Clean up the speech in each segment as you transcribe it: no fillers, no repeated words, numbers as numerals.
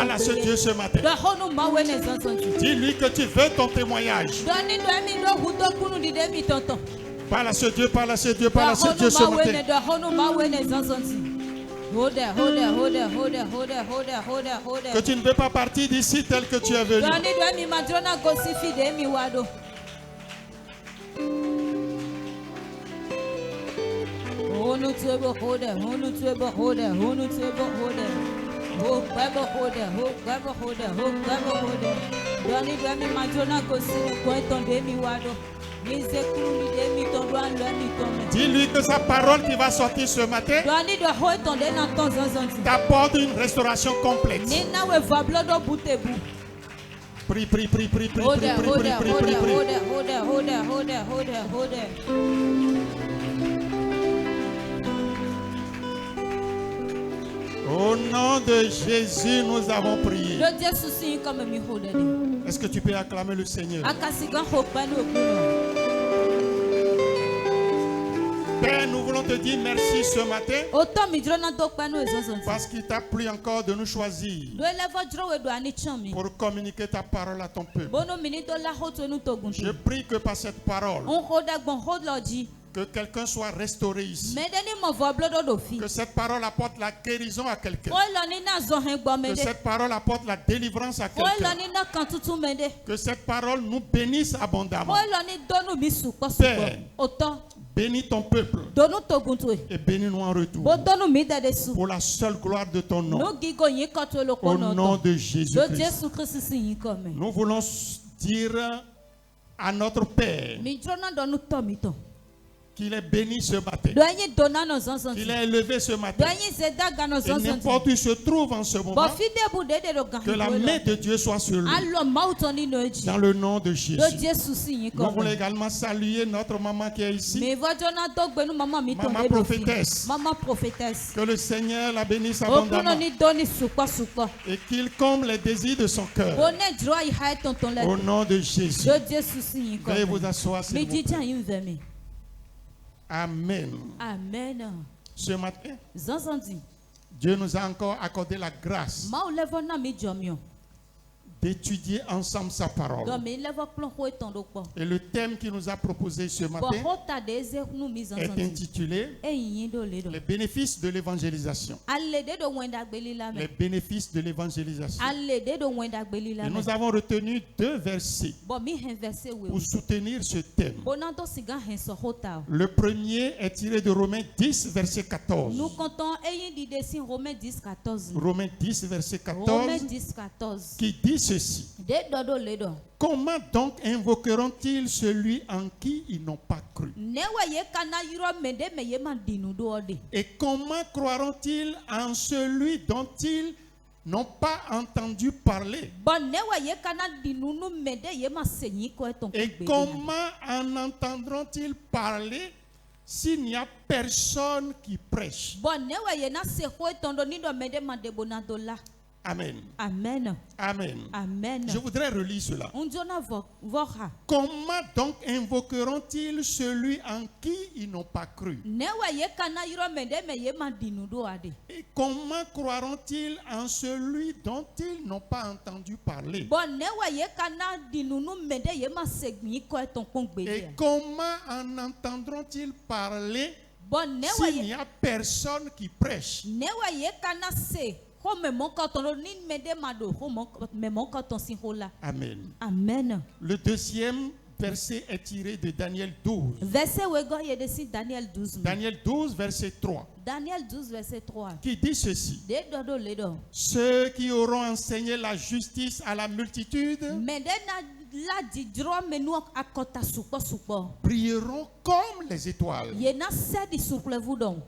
Parle à ce Dieu ce matin. Dis-lui que tu veux ton témoignage. Parle à ce Dieu, parle à ce Dieu, parle à ce Dieu ce matin. Que tu ne veux pas partir d'ici tel que tu es venu. Dis-lui que sa parole qui va sortir ce matin t'apporte une restauration complète. Prie, prie, prie, prie, prie, prie, prie, prie, prie. Au nom de Jésus, nous avons prié. Est-ce que tu peux acclamer le Seigneur? Père, nous voulons te dire merci ce matin parce qu'il t'a plu encore de nous choisir pour communiquer ta parole à ton peuple. Je prie que par cette parole, que quelqu'un soit restauré ici. Que cette parole apporte la guérison à quelqu'un. Que cette parole apporte la délivrance à quelqu'un. Que cette parole nous bénisse abondamment. Père, bénis ton peuple et bénis-nous en retour pour la seule gloire de ton nom. Au nom de Jésus-Christ. Nous voulons dire à notre Père qu'il est béni ce matin, qu'il est élevé ce matin, et n'importe où il se trouve en ce moment, que la main de Dieu soit sur lui, dans le nom de Jésus. Nous voulons également saluer notre maman qui est ici, maman prophétesse, que le Seigneur la bénisse abondamment et qu'il comble les désirs de son cœur. Au nom de Jésus. Veuillez vous asseoir, s'il vous plaît. Amen. Amen. Ce matin, Dieu nous a encore accordé la grâce d'étudier ensemble sa parole. Et le thème qu'il nous a proposé ce matin est intitulé Les bénéfices de l'évangélisation. Les bénéfices de l'évangélisation. Et nous avons retenu 2 versets pour soutenir ce thème. Le premier est tiré de Romains 10, verset 14. Romains 10, verset 14, qui dit ceci. Comment donc invoqueront-ils celui en qui ils n'ont pas cru? Et comment croiront-ils en celui dont ils n'ont pas entendu parler? Et comment en entendront-ils parler s'il n'y a personne qui prêche? Amen. Amen. Amen. Amen. Je voudrais relire cela. Comment donc invoqueront-ils celui en qui ils n'ont pas cru? Et comment croiront-ils en celui dont ils n'ont pas entendu parler? Et comment en entendront-ils parler s'il n'y a personne qui prêche? Amen. Amen. Le deuxième verset est tiré de Daniel 12. Daniel 12, verset 3. Daniel 12, verset 3. Qui dit ceci. Ceux qui auront enseigné la justice à la multitude brilleront comme les étoiles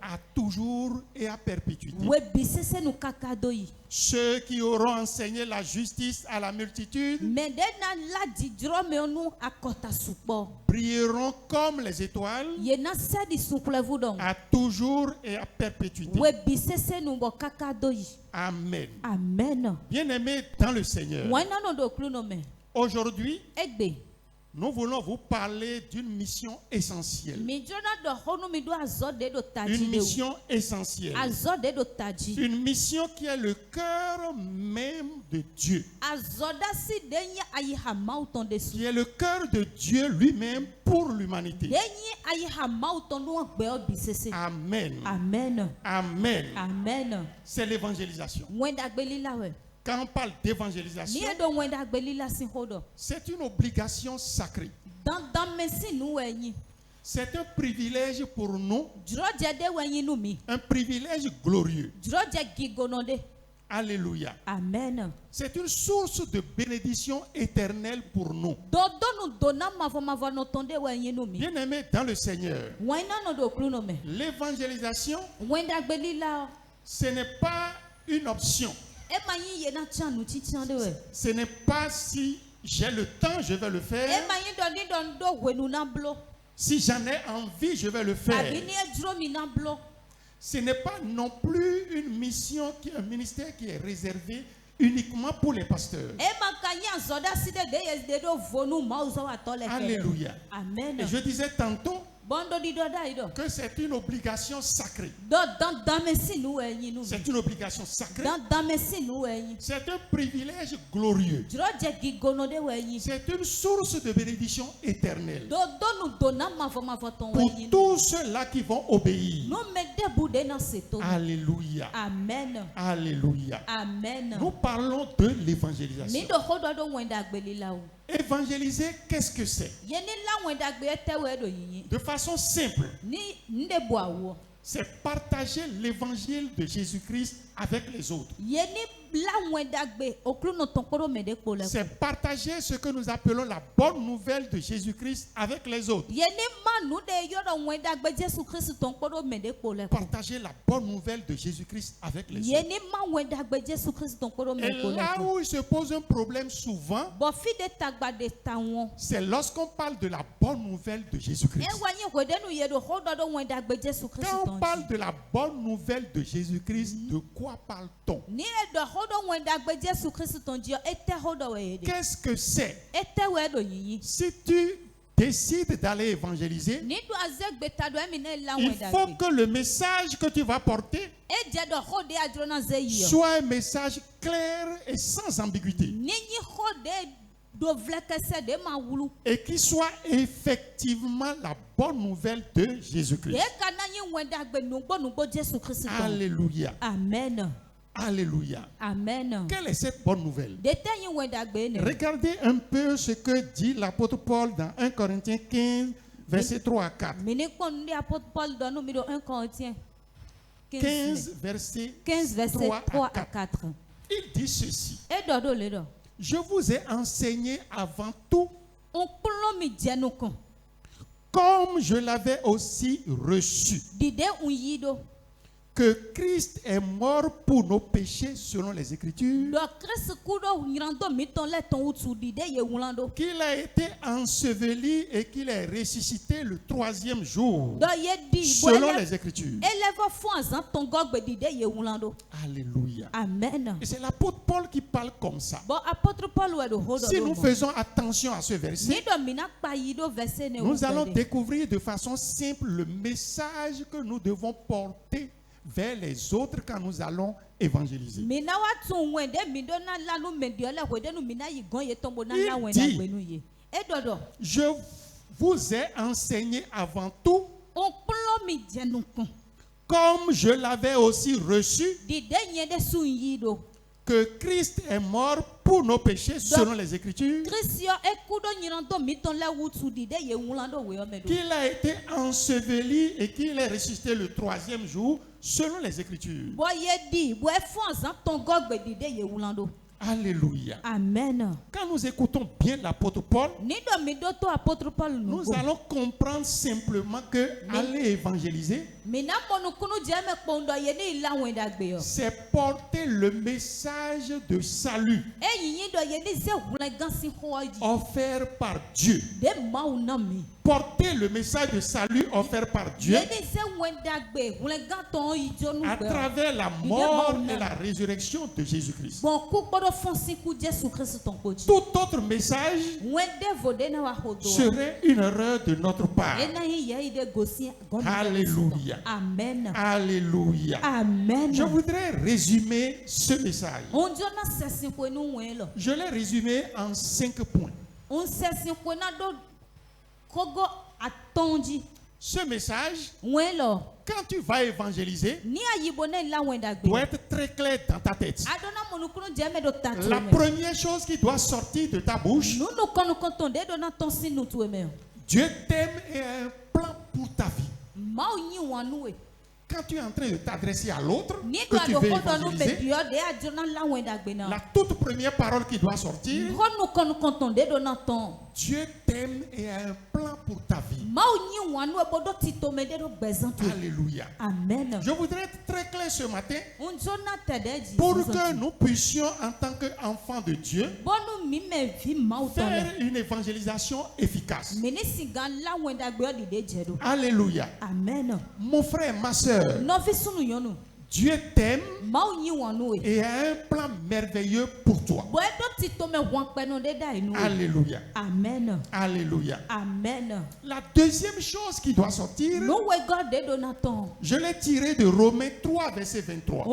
à toujours et à perpétuité. Ceux qui auront enseigné la justice à la multitude brilleront comme les étoiles à toujours et à perpétuité. Amen. Amen. Bien-aimés dans le Seigneur, aujourd'hui, nous voulons vous parler d'une mission essentielle. Une mission essentielle. Une mission qui est le cœur même de Dieu, qui est le cœur de Dieu lui-même pour l'humanité. Amen. Amen. Amen. Amen. C'est l'évangélisation. Quand on parle d'évangélisation, c'est une obligation sacrée. C'est un privilège pour nous, un privilège glorieux. Alléluia. Amen. C'est une source de bénédiction éternelle pour nous. Bien-aimés dans le Seigneur, l'évangélisation, ce n'est pas une option. Ce n'est pas si j'ai le temps, je vais le faire. Si j'en ai envie, je vais le faire. Ce n'est pas non plus une mission, un ministère qui est réservé uniquement pour les pasteurs. Alléluia. Amen. Et je disais tantôt que c'est une obligation sacrée. C'est une obligation sacrée. C'est un privilège glorieux. C'est une source de bénédiction éternelle pour tous ceux-là qui vont obéir. Alléluia. Amen. Alléluia. Amen. Nous parlons de l'évangélisation. Évangéliser, qu'est-ce que c'est? De façon simple, c'est partager l'évangile de Jésus-Christ avec les autres. C'est partager ce que nous appelons la bonne nouvelle de Jésus-Christ avec les autres. Partager la bonne nouvelle de Jésus-Christ avec les autres. Et là où il se pose un problème souvent, c'est lorsqu'on parle de la bonne nouvelle de Jésus-Christ. Quand on parle de la bonne nouvelle de Jésus-Christ, de quoi parle-t-on? Qu'est-ce que c'est? Si tu décides d'aller évangéliser, il faut que le message que tu vas porter soit un message clair et sans ambiguïté. Et qui soit effectivement la bonne nouvelle de Jésus-Christ. Alléluia. Amen. Alléluia. Amen. Quelle est cette bonne nouvelle? Regardez un peu ce que dit l'apôtre Paul dans 1 Corinthiens 15, versets 3 à 4. 15, versets 3 à 4. Il dit ceci. Je vous ai enseigné avant tout, comme je l'avais aussi reçu, que Christ est mort pour nos péchés selon les Écritures, qu'il a été enseveli et qu'il est ressuscité le 3e jour selon les Écritures. Alléluia. Amen. Et c'est l'apôtre Paul qui parle comme ça. Si nous faisons attention à ce verset, nous allons découvrir de façon simple le message que nous devons porter vers les autres quand nous allons évangéliser. Il dit, je vous ai enseigné avant tout, comme je l'avais aussi reçu, que Christ est mort pour nos péchés selon les Écritures, qu'il a été enseveli et qu'il est ressuscité le 3e jour selon les Écritures. Alléluia. Amen. Quand nous écoutons bien l'apôtre Paul, nous allons comprendre simplement que aller évangéliser, c'est porter le message de salut offert par Dieu porter le message de salut offert par Dieu à travers la mort et la résurrection de Jésus-Christ. Tout autre message serait une erreur de notre part. Alléluia. Amen. Alléluia. Amen. Je voudrais résumer ce message. Je l'ai résumé en 5 points. Ce message, quand tu vas évangéliser, doit être très clair dans ta tête. La première chose qui doit sortir de ta bouche, Dieu t'aime et a un plan pour ta vie. Quand tu es en train de t'adresser à l'autre, que tu veux évangéliser, la toute première parole qui doit sortir, Dieu t'aime et a un plan pour ta vie. Alléluia. Amen. Je voudrais être très clair ce matin pour que nous puissions, en tant qu'enfants de Dieu, faire une évangélisation efficace. Alléluia. Amen. Mon frère, ma soeur, Dieu t'aime et a un plan merveilleux pour toi. Alléluia. Amen. Alléluia. Amen. La deuxième chose qui doit sortir, je l'ai tiré de Romains 3, verset 23.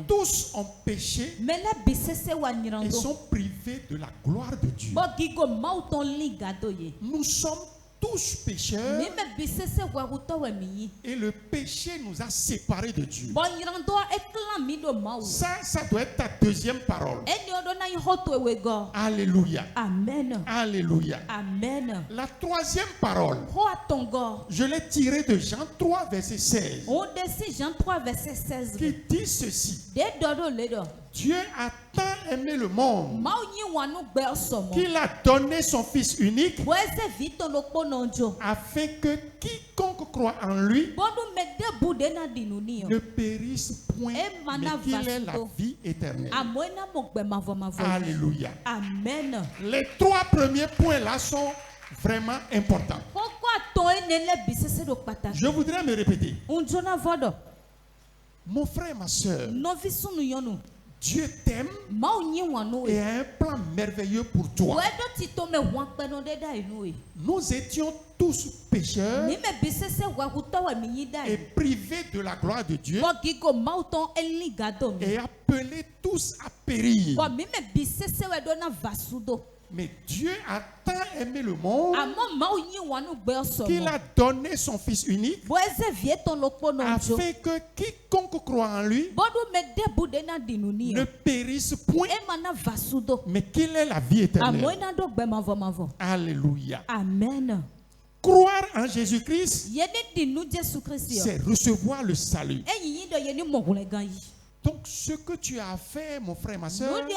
Tous ont péché et sont privés de la gloire de Dieu. Nous sommes tous pécheurs et le péché nous a séparés de Dieu. Ça doit être ta deuxième parole. Alléluia. Amen. Alléluia. Amen. La troisième parole, je l'ai tirée de Jean 3, verset 16. Qui dit ceci: Dieu a tant aimé le monde qu'il a donné son Fils unique afin que quiconque croit en lui ne périsse point, mais qu'il ait la vie éternelle. Alléluia. Amen. Les 3 premiers points là sont vraiment importants. Je voudrais me répéter. Mon frère, ma soeur, Dieu t'aime et a un plan merveilleux pour toi. Nous étions tous pécheurs et privés de la gloire de Dieu et appelés tous à périr. Mais Dieu a tant aimé le monde qu'il a donné son Fils unique afin que quiconque croit en lui ne périsse point, mais qu'il ait la vie éternelle. Alléluia. Amen. Croire en Jésus-Christ, c'est recevoir le salut. Donc ce que tu as fait, mon frère, ma soeur,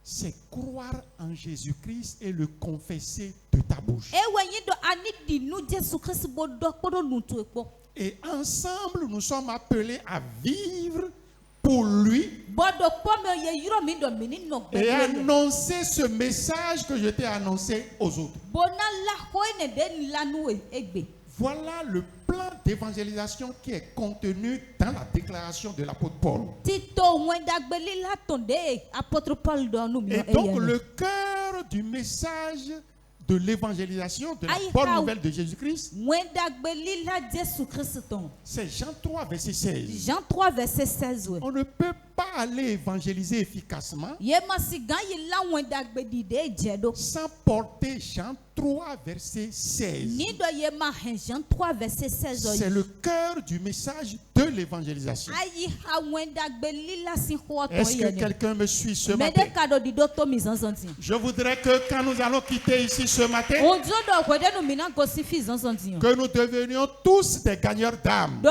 c'est croire en Jésus-Christ et le confesser de ta bouche. Et ensemble, nous sommes appelés à vivre pour lui et annoncer ce message que je t'ai annoncé aux autres. Voilà le plan d'évangélisation qui est contenu dans la déclaration de l'apôtre Paul. Et donc le cœur du message de l'évangélisation de la bonne nouvelle de Jésus-Christ, c'est Jean 3, verset 16. Jean 3, verset 16. On ne peut pas aller évangéliser efficacement sans porter Jean 3, verset 16. C'est le cœur du message de l'évangélisation. Est-ce que quelqu'un me suit ce matin? Je voudrais que quand nous allons quitter ici ce matin, que nous devenions tous des gagneurs d'âme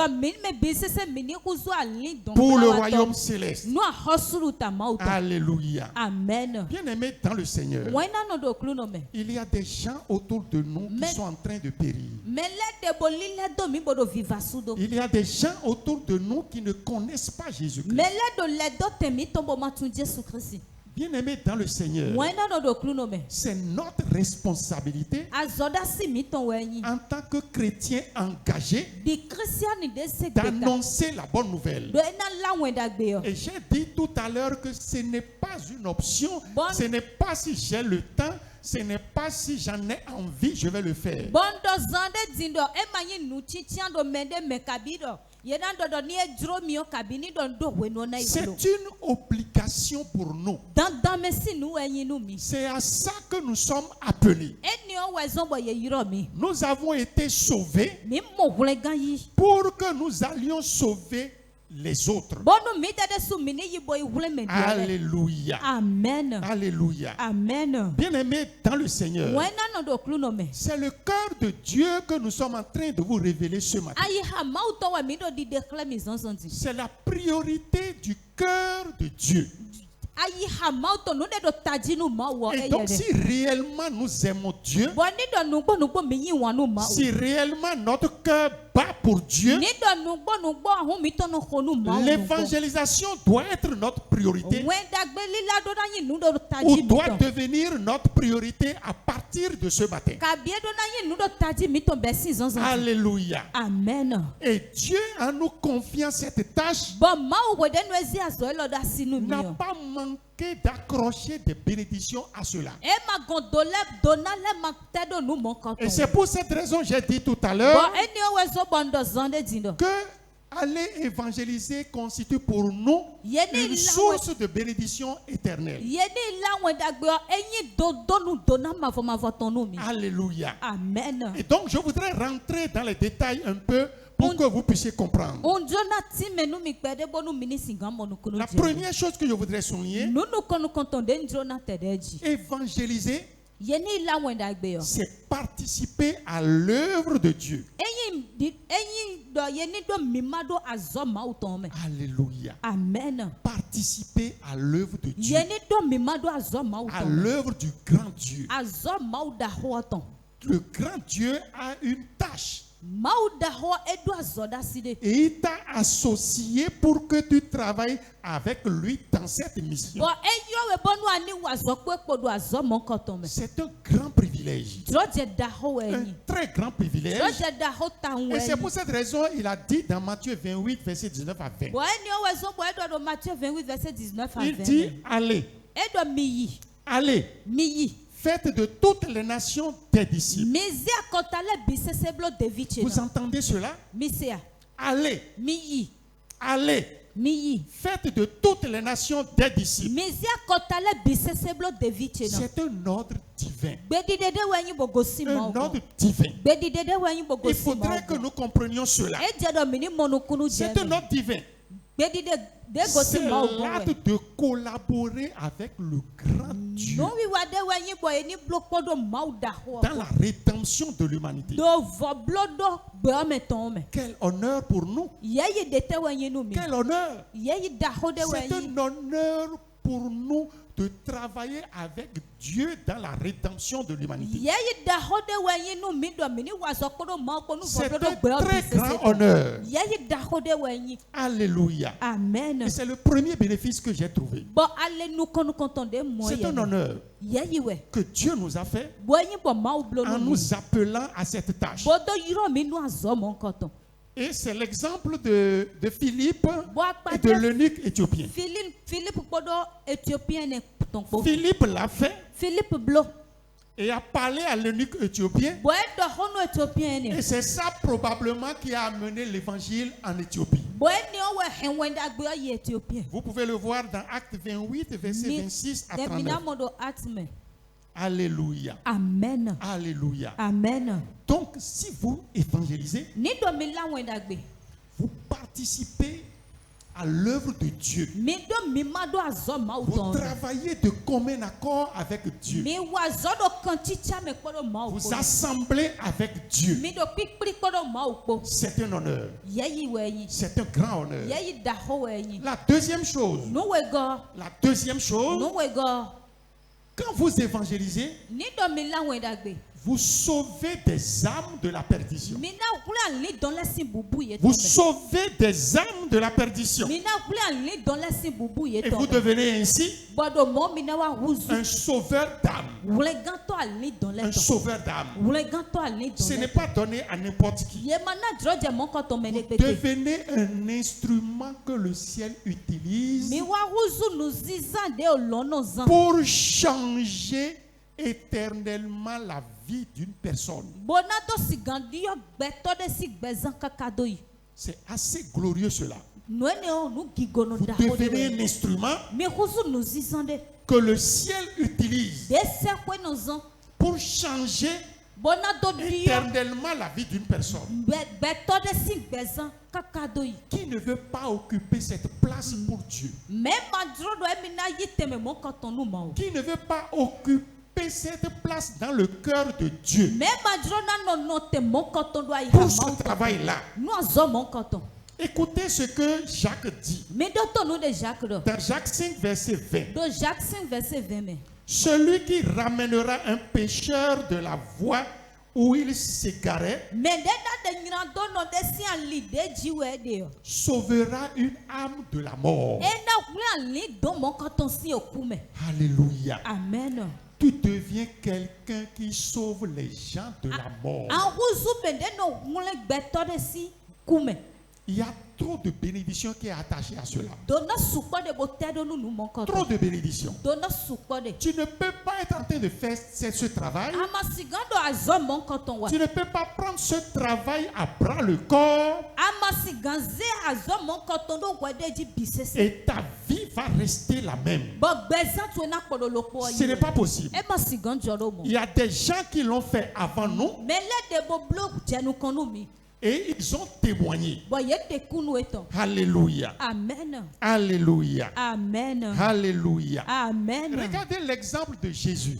pour le royaume céleste. Alléluia. Amen. Bien-aimés dans le Seigneur, il y a des gens autour de nous qui sont en train de périr. Il y a des gens autour de nous qui ne connaissent pas Jésus-Christ. Bien-aimés dans le Seigneur, c'est notre responsabilité en tant que chrétiens engagés d'annoncer la bonne nouvelle. Et j'ai dit tout à l'heure que ce n'est pas une option, ce n'est pas si j'ai le temps, ce n'est pas si j'en ai envie, je vais le faire. C'est une obligation pour nous. C'est à ça que nous sommes appelés. Nous avons été sauvés pour que nous allions sauver les autres. Alléluia. Amen. Alléluia. Amen. Bien-aimés dans le Seigneur, c'est le cœur de Dieu que nous sommes en train de vous révéler ce matin. C'est la priorité du cœur de Dieu. Et donc si réellement nous aimons Dieu, si réellement notre cœur bat pour Dieu, l'évangélisation doit être notre priorité ou doit devenir notre priorité à partir de ce matin. Alléluia. Amen. Et Dieu en nous confiant cette tâche n'a pas manqué d'accrocher des bénédictions à cela. Et c'est pour cette raison que j'ai dit tout à l'heure que aller évangéliser constitue pour nous une source de bénédiction éternelle. Alléluia. Amen. Et donc je voudrais rentrer dans les détails un peu pour que vous puissiez comprendre. La première chose que je voudrais souligner, évangéliser, c'est participer à l'œuvre de Dieu. Alléluia. Amen. Participer à l'œuvre de Dieu. À l'œuvre du grand Dieu. Le grand Dieu a une tâche. Et il t'a associé pour que tu travailles avec lui dans cette mission. C'est un grand privilège. Un très grand privilège. Et c'est pour cette raison qu'il a dit dans Matthieu 28, verset 19 à 20. Il dit, allez. Allez. Faites de toutes les nations des disciples. Vous entendez cela? Allez. Allez. Faites de toutes les nations des disciples. C'est un ordre divin. Un ordre divin. Il faudrait que nous comprenions cela. C'est un ordre divin. C'est l'acte de collaborer avec le grand Dieu dans la rédemption de l'humanité. Quel honneur pour nous. Quel honneur. C'est un honneur pour nous de travailler avec Dieu dans la rédemption de l'humanité. C'est un très grand honneur. Alléluia. Amen. Et c'est le premier bénéfice que j'ai trouvé. C'est un honneur que Dieu nous a fait en nous appelant à cette tâche. Et c'est l'exemple de Philippe et de l'eunuque éthiopien. Philippe l'a fait et a parlé à l'eunuque éthiopien. Et c'est ça probablement qui a amené l'évangile en Éthiopie. Vous pouvez le voir dans Acte 28, verset 26 à 39. Alléluia. Amen. Alléluia. Amen. Donc, si vous évangélisez, vous participez à l'œuvre de Dieu. Vous travaillez de commun accord avec Dieu. Vous assemblez avec Dieu. C'est un honneur. C'est un grand honneur. La deuxième chose, quand vous évangélisez, Vous sauvez des âmes de la perdition. Vous sauvez des âmes de la perdition. Et vous devenez ainsi un sauveur d'âmes. Un sauveur d'âmes. Ce n'est pas donné à n'importe qui. Vous devenez un instrument que le ciel utilise pour changer éternellement la vie d'une personne. C'est assez glorieux cela. Vous devenez un instrument que le ciel utilise pour changer éternellement la vie d'une personne qui ne veut pas occuper cette place pour Dieu, qui ne veut pas occuper cette place dans le cœur de Dieu pour ce travail-là. Écoutez ce que Jacques dit dans Jacques 5 verset 20. Celui qui ramènera un pécheur de la voie où il s'égarait sauvera une âme de la mort. Alléluia. Amen. Tu deviens quelqu'un qui sauve les gens de la mort. Il y a trop de bénédictions qui est attachée à cela. Trop de bénédictions. Tu ne peux pas être en train de faire ce travail. Tu ne peux pas prendre ce travail à bras le corps. Et ta vie va rester la même. Ce n'est pas possible. Il y a des gens qui l'ont fait avant nous. Et ils ont témoigné. Alléluia. Amen. Alléluia. Amen. Alléluia. Amen. Regardez l'exemple de Jésus.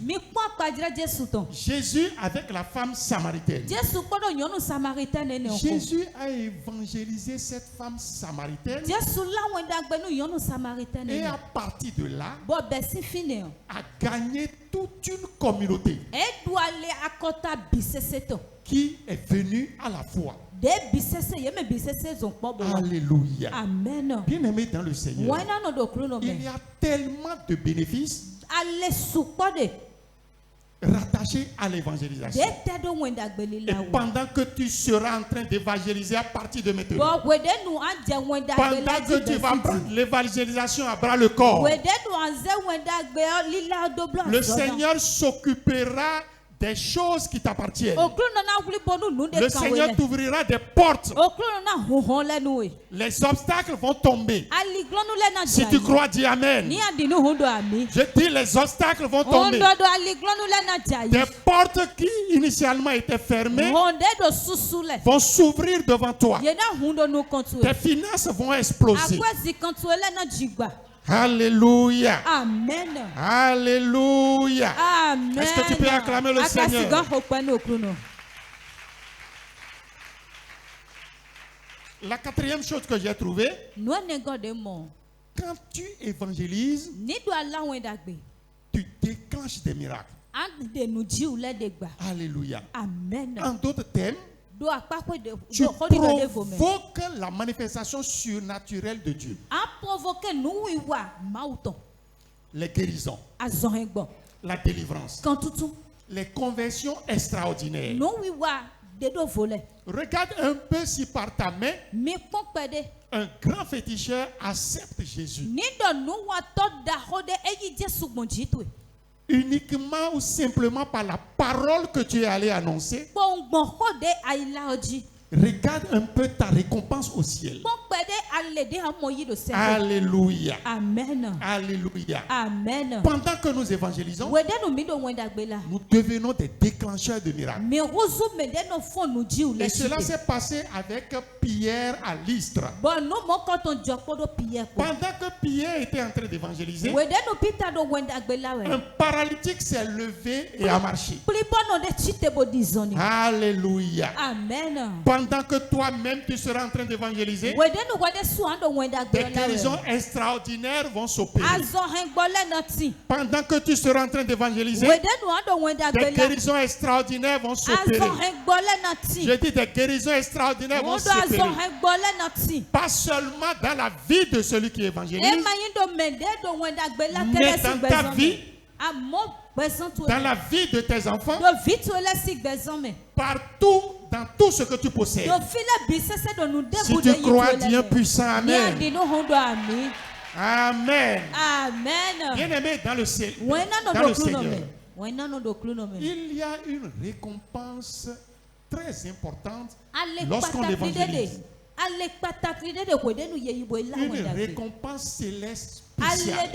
Jésus avec la femme samaritaine. Jésus a évangélisé cette femme samaritaine. Et à partir de là, a gagné toute une communauté qui est venue à la foi. Alléluia. Amen. Bien-aimé dans le Seigneur, il y a tellement de bénéfices rattachés à l'évangélisation. Et pendant que tu seras en train d'évangéliser à partir de maintenant, pendant que tu vas prendre l'évangélisation à bras le corps, le Seigneur s'occupera des choses qui t'appartiennent. Le Seigneur t'ouvrira des portes. Les obstacles vont tomber. Si tu crois, dis Amen. Je dis les obstacles vont tomber. Des portes qui initialement étaient fermées vont s'ouvrir devant toi. Tes finances vont exploser. Alléluia. Amen. Alléluia. Amen. Est-ce que tu peux acclamer le Seigneur? La quatrième chose que j'ai trouvée, quand tu évangélises, tu déclenches des miracles. Alléluia. Amen. En d'autres termes, tu provoques la manifestation surnaturelle de Dieu. Les guérisons, la délivrance, les conversions extraordinaires. Regarde un peu si par ta main, un grand féticheur accepte Jésus. Uniquement ou simplement par la parole que tu es allé annoncer. Regarde un peu ta récompense au ciel. Alléluia. Amen. Alléluia. Amen. Pendant que nous évangélisons, nous devenons des déclencheurs de miracles. Et cela s'est passé avec Pierre à Lystre. Pendant que Pierre était en train d'évangéliser, un paralytique s'est levé et a marché. Alléluia. Alléluia. Amen. Pendant que toi-même tu seras en train d'évangéliser, des guérisons extraordinaires vont s'opérer. Pendant que tu seras en train d'évangéliser, des guérisons extraordinaires vont s'opérer. Je dis des guérisons extraordinaires vont s'opérer. Pas seulement dans la vie de celui qui évangélise, mais dans ta vie, dans la vie de tes enfants, partout, dans tout ce que tu possèdes. Si tu crois, dis un puissant Amen. Amen. Amen. Bien-aimé dans le Seigneur, il y a une récompense très importante lorsqu'on évangélise. Une récompense céleste spéciale.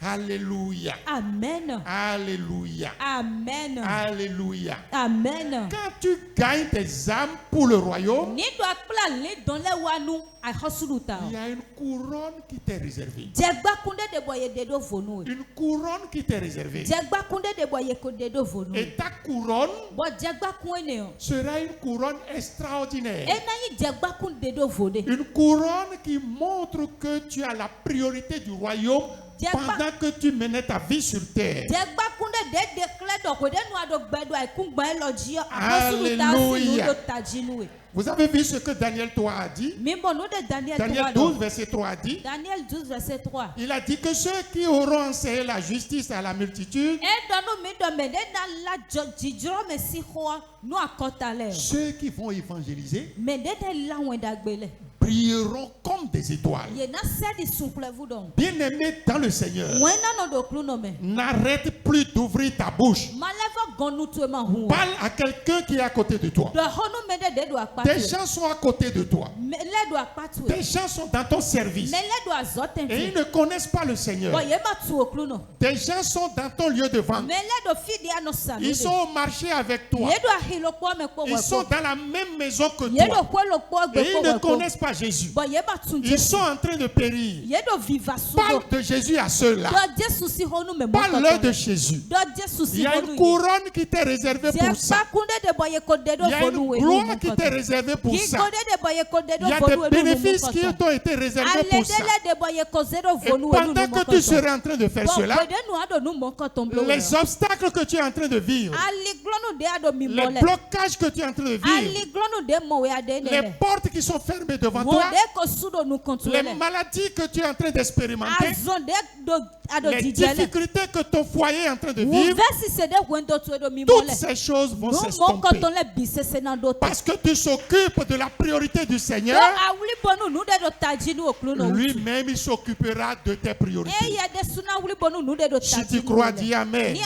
Alléluia. Amen. Alléluia. Amen. Alléluia. Amen. Quand tu gagnes des âmes pour le royaume, il y a une couronne qui t'est réservée. Une couronne qui t'est réservée. Et ta couronne sera une couronne extraordinaire. Une couronne qui montre que tu as la priorité du royaume pendant que tu menais ta vie sur terre. Alléluia. Vous avez vu ce que Daniel 3 a dit? Daniel 12, verset 3 a dit. Il a dit que ceux qui auront enseigné la justice à la multitude, ceux qui vont évangéliser, brilleront comme des étoiles. Bien-aimé dans le Seigneur, n'arrête plus d'ouvrir ta bouche. Parle à quelqu'un qui est à côté de toi. Des gens sont à côté de toi. Des gens sont dans ton service et ils ne connaissent pas le Seigneur. Des gens sont dans ton lieu de vente. Ils sont au marché avec toi. Ils sont dans la même maison que toi et ils ne connaissent pas Jésus. Ils sont en train de périr. Parle de Jésus à ceux-là. Parle-leur de Jésus. Il y a une couronne qui t'est réservée pour ça. Il y a une gloire qui t'est réservée pour ça. Il y a des bénéfices qui t'ont été réservés pour ça. Et pendant que tu seras en train de faire cela, les obstacles que tu es en train de vivre, les blocages que tu es en train de vivre, les portes qui sont fermées devant toi, les maladies que tu es en train d'expérimenter, les difficultés que ton foyer est en train de vivre, toutes ces choses vont s'estomper. Parce que tu s'occupes de la priorité du Seigneur, lui-même il s'occupera de tes priorités. Si tu crois, dis Amen.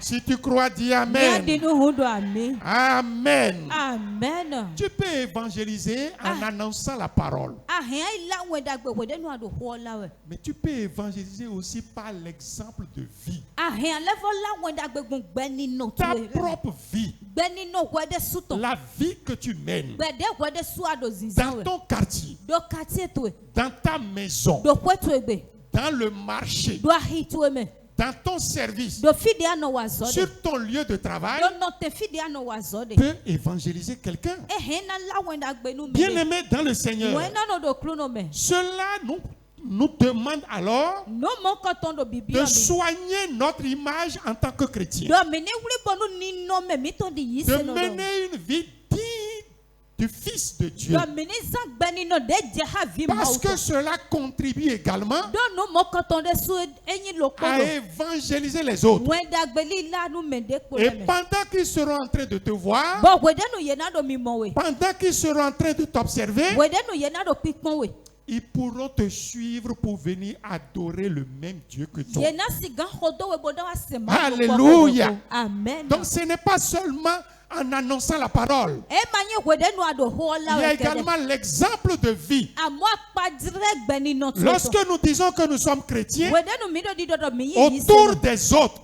Si tu crois, dis Amen. Amen. Amen. Tu peux évangéliser en annonçant la parole. Mais tu peux évangéliser aussi par l'exemple de vie. Ta propre vie. La vie que tu mènes. Dans ton quartier. Dans ta maison. Dans le marché. Dans ton service, sur ton lieu de travail, peut évangéliser quelqu'un. Bien-aimé dans le Seigneur, cela nous demande alors de soigner notre image en tant que chrétien, de mener une vie digne du Fils de Dieu. Parce que cela contribue également à évangéliser les autres. Et pendant qu'ils seront en train de te voir, pendant qu'ils seront en train de t'observer, ils pourront te suivre pour venir adorer le même Dieu que toi. Alléluia. Amen. Donc ce n'est pas seulement en annonçant la parole. Il y a également l'exemple de vie. Lorsque nous disons que nous sommes chrétiens, autour des autres,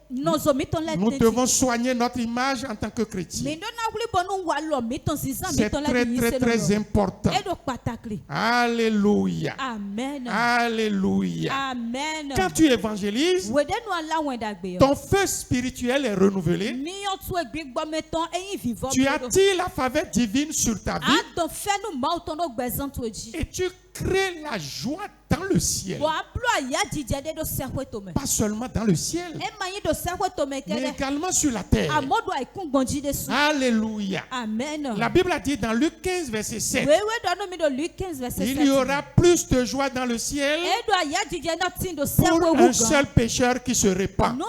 Nous devons soigner notre image en tant que chrétiens. C'est très, très, très important. Alléluia. Amen. Alléluia. Amen. Quand tu évangélises, ton feu spirituel est renouvelé. Tu attires la faveur divine sur ta vie. Et tu crées la joie dans le ciel. Pas seulement dans le ciel, mais également sur la terre. Alléluia. Amen. La Bible a dit dans Luc 15, verset 7, il y aura plus de joie dans le ciel pour un seul pécheur qui se répand.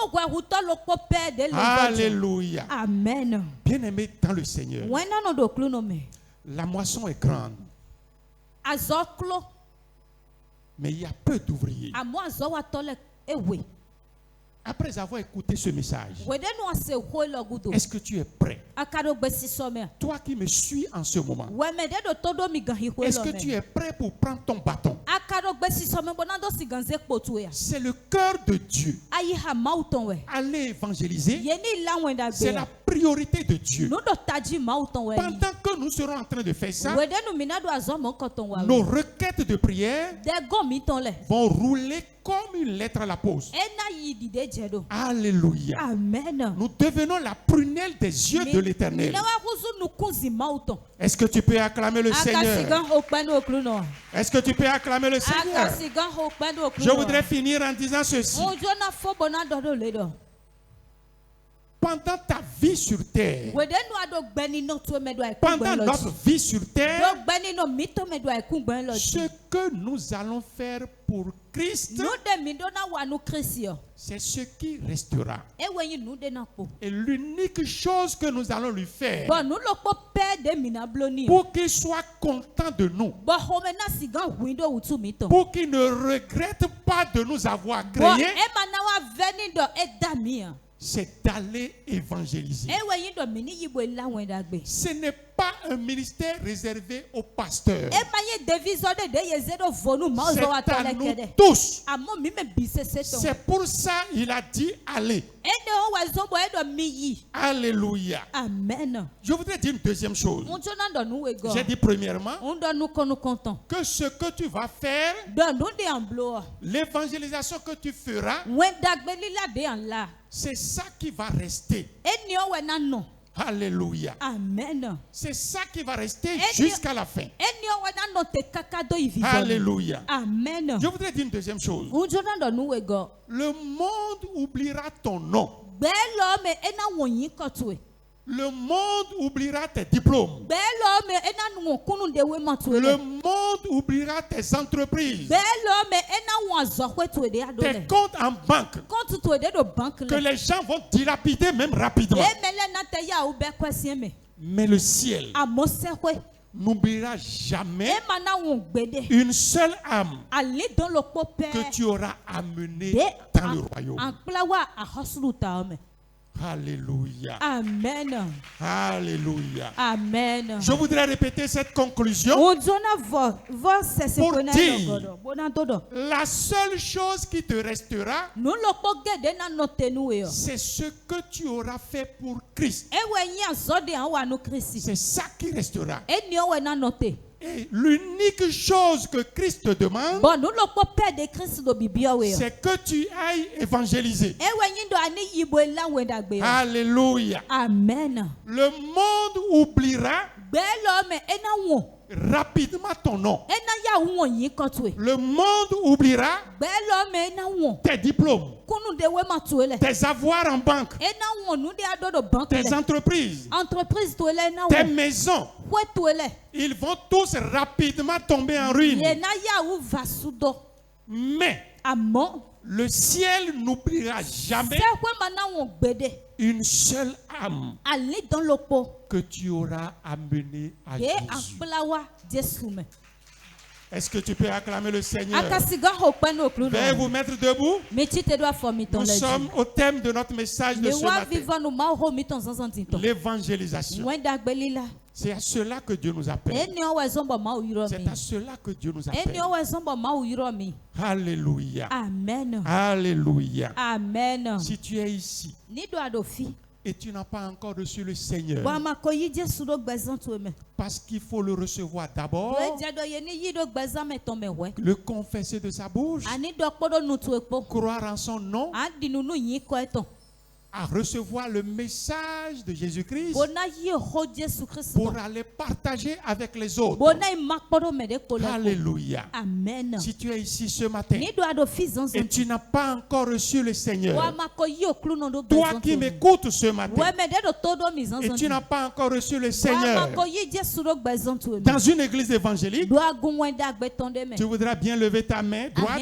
Alléluia. Amen. Bien-aimé dans le Seigneur, la moisson est grande, mais il y a peu d'ouvriers. Après avoir écouté ce message, est-ce que tu es prêt? Toi qui me suis en ce moment, est-ce que tu es prêt pour prendre ton bâton? C'est le cœur de Dieu. Aller évangéliser, c'est la priorité de Dieu. Pendant que nous serons en train de faire ça, nos requêtes de prière vont rouler comme une lettre à la poste. Alléluia. Amen. Nous devenons la prunelle des yeux de l'Éternel. Est-ce que tu peux acclamer le Seigneur? Est-ce que tu peux acclamer le Seigneur? Je voudrais finir en disant ceci. Pendant ta vie sur terre, pendant notre vie sur terre, ce que nous allons faire pour Christ, c'est ce qui restera. Et l'unique chose que nous allons lui faire pour qu'il soit content de nous, pour qu'il ne regrette pas de nous avoir créés, c'est d'aller évangéliser. Ce n'est pas un ministère réservé aux pasteurs. C'est à nous tous. C'est pour ça qu'il a dit allez. Alléluia. Amen. Je voudrais dire une deuxième chose. J'ai dit premièrement que ce que tu vas faire, l'évangélisation que tu feras, c'est ça qui va rester. Alléluia. Amen. C'est ça qui va rester jusqu'à la fin. Alléluia. Amen. Je voudrais dire une deuxième chose. Le monde oubliera ton nom. Le monde oubliera tes diplômes. Le monde oubliera tes entreprises. Tes comptes en banque. Que les gens vont dilapider même rapidement. Mais le ciel n'oubliera jamais une seule âme que tu auras amenée dans le royaume. Alléluia. Amen. Alléluia. Amen. Je voudrais répéter cette conclusion pour dire la seule chose qui te restera, c'est ce que tu auras fait pour Christ. C'est ça qui restera. Et l'unique chose que Christ te demande, c'est que tu ailles évangéliser. Alléluia. Amen. Le monde oubliera rapidement ton nom. Le monde oubliera tes diplômes, tes avoirs en banque, tes entreprises, tes maisons. Ils vont tous rapidement tomber en ruine. Mais le ciel n'oubliera jamais une seule âme que tu auras amenée à Jésus. Est-ce que tu peux acclamer le Seigneur? Veuillez vous mettre debout. Nous sommes au thème de notre message de ce matin. L'évangélisation. C'est à cela que Dieu nous appelle. C'est à cela que Dieu nous appelle. Alléluia. Amen. Alléluia. Amen. Si tu es ici et tu n'as pas encore reçu le Seigneur, parce qu'il faut le recevoir d'abord, le confesser de sa bouche, croire en son nom, à recevoir le message de Jésus-Christ pour aller partager avec les autres. Alléluia. Amen. Si tu es ici ce matin et tu n'as pas encore reçu le Seigneur, toi qui m'écoutes ce matin et tu n'as pas encore reçu le Seigneur, dans une église évangélique, tu voudras bien lever ta main droite.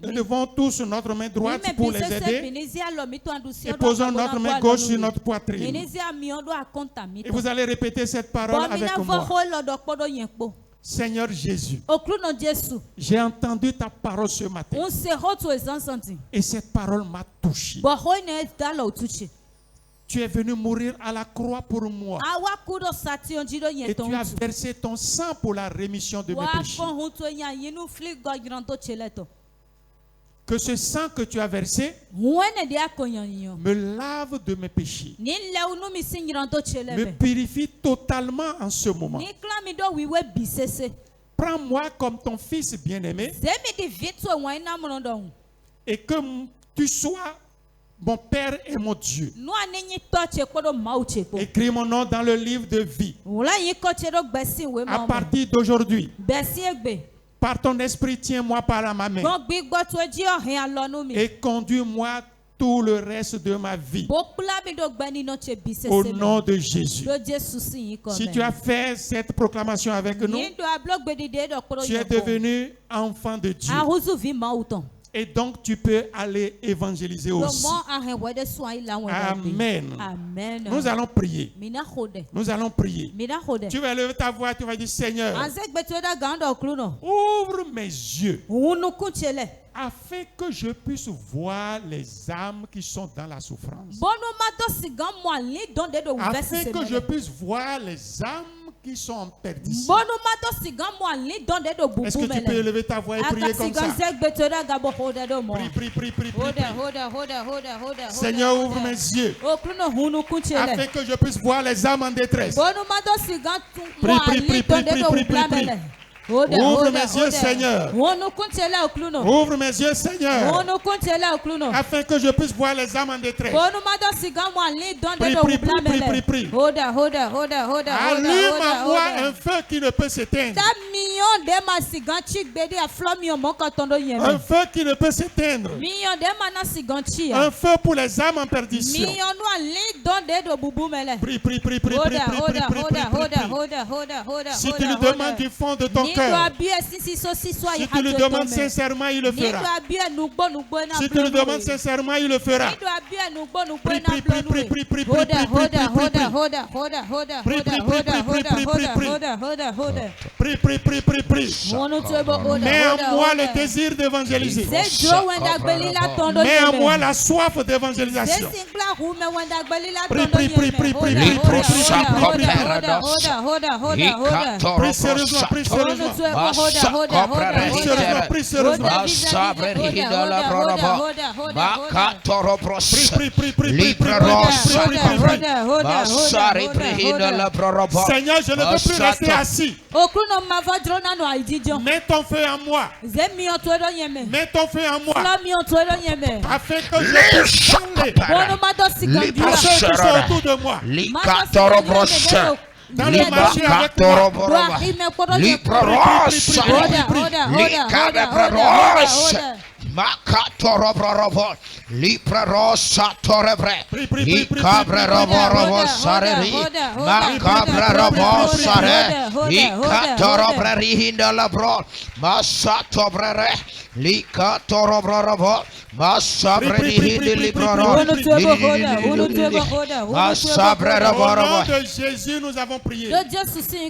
Élevons tous notre main droite pour les aider et posons notre main gauche sur notre poitrine. Et vous allez répéter cette parole avec moi. Seigneur Jésus, j'ai entendu ta parole ce matin et cette parole m'a touché. Tu es venu mourir à la croix pour moi. Et tu as versé ton sang pour la rémission de mes péchés. Que ce sang que tu as versé me lave de mes péchés, me purifie totalement en ce moment. Prends-moi comme ton fils bien-aimé et que tu sois mon Père et mon Dieu. Écris mon nom dans le livre de vie. À partir d'aujourd'hui, par ton esprit, tiens-moi par ma main et conduis-moi tout le reste de ma vie. Au nom de Jésus. Si tu as fait cette proclamation avec nous, tu es devenu enfant de Dieu. Et donc tu peux aller évangéliser aussi. Amen. Amen. Nous allons prier. Nous allons prier. Tu vas lever ta voix, tu vas dire Seigneur, ouvre mes yeux afin que je puisse voir les âmes qui sont dans la souffrance. Afin que je puisse voir les âmes qui sont en perdition. Est-ce que tu peux élever ta voix et prier comme ça? Prie. Seigneur, ouvre mes yeux afin que je puisse voir les âmes en détresse. Prie. Ouvre mes yeux, Seigneur. Ouvre mes yeux, Seigneur. Afin que je puisse voir les âmes en détresse. Prie. Allume en moi un feu qui ne peut s'éteindre. Un feu qui ne peut s'éteindre. Un feu pour les âmes en perdition. Prie. Si tu lui demandes du fond de ton cœur, si tu lui demandes sincèrement, il le fera. Si tu lui demandes sincèrement, il le fera. Prie. Mets en moi le désir d'évangéliser. Mets en moi la soif d'évangélisation. Prie. Prie sérieusement. Seigneur, je ne peux plus rester assis. Mets ton feu en moi. Mets ton feu en moi. Afin que je puisse parler à ceux qui sont autour de moi. Dans le marché avec Au nom de Jésus, nous avons prié.